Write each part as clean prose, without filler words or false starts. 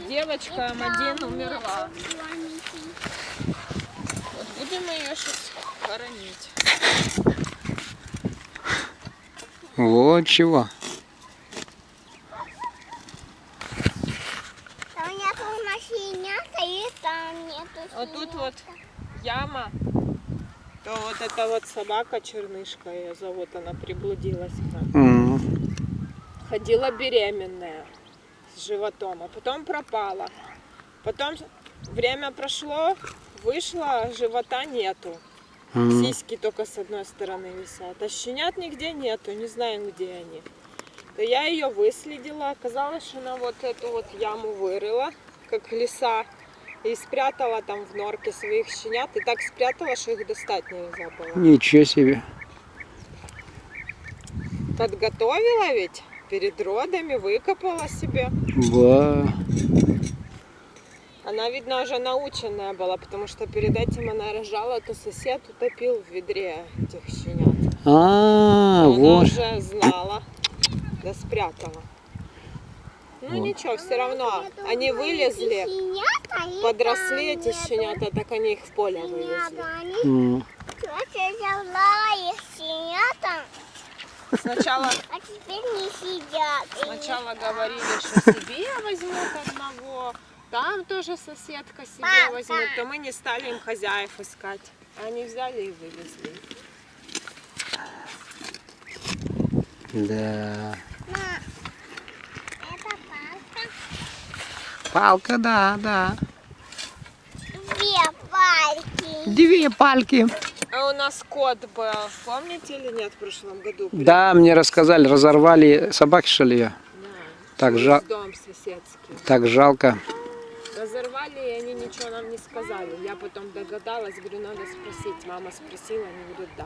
Девочка М1 умерла. Вот будем ее сейчас хоронить. Вот чего. Там нету щенята и там нету. А тут вот яма. То вот эта вот собака чернышка, ее зовут, она приблудилась к нам. Ходила беременная с животом, а потом пропала. Потом время прошло, вышла, живота нету. Сиськи только с одной стороны висят. А щенят нигде нету, не знаем, где они. То я ее выследила. Оказалось, что она вот эту вот яму вырыла, как лиса, и спрятала там в норке своих щенят. И так спрятала, что их достать нельзя было. Ничего себе. Подготовила ведь перед родами, выкопала себе. Ба. Она, видно, уже наученная была, потому что перед этим она рожала, то сосед утопил в ведре этих щенят. А, Она вот. уже знала, да спрятала. Ну ничего, все равно они вылезли, подросли эти щенята, так они их в поле вывезли. Сначала, А теперь не сидят. сначала говорили, что себе возьмут одного, там тоже соседка себе возьмет, то мы не стали им хозяев искать. Они взяли и вывезли. Да. Ма, это палка. Палка, да. Две пальки. Две пальки. А у нас кот был, помните или нет, в прошлом году? Да, мне рассказали, разорвали, собаки что ли ее. Да, Так, через дом соседский. Так жалко. Разорвали, и они ничего нам не сказали. Я потом догадалась, говорю, надо спросить. Мама спросила, они говорят, да.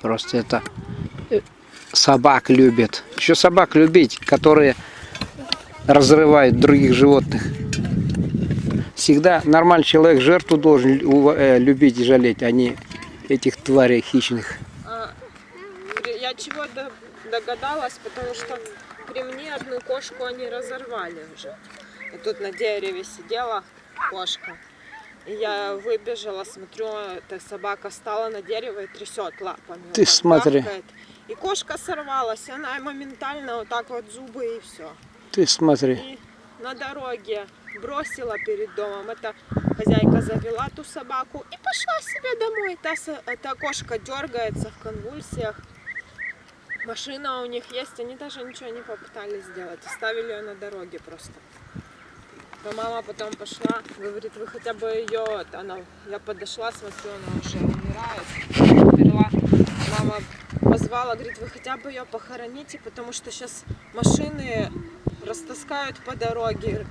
Просто это собак любят. Еще собак любить, которые разрывают других животных. Всегда нормальный человек жертву должен любить и жалеть, а не этих тварей хищных. Я чего догадалась, потому что при мне одну кошку они разорвали уже. И тут на дереве сидела кошка. И я выбежала, смотрю, эта собака встала на дерево и трясет лапами. Ты вот смотри. гавкает. И кошка сорвалась, она моментально вот так вот зубы и все. Ты смотри. И на дороге бросила перед домом. Эта хозяйка завела ту собаку и пошла себе домой. Эта кошка дергается в конвульсиях. Машина у них есть, они даже ничего не попытались сделать. Оставили ее на дороге просто. То мама потом пошла, говорит, вы хотя бы ее... Я подошла, смотрю, она уже умирает. Умерла. Мама позвала, говорит, вы хотя бы ее похороните, потому что сейчас машины растаскают по дороге.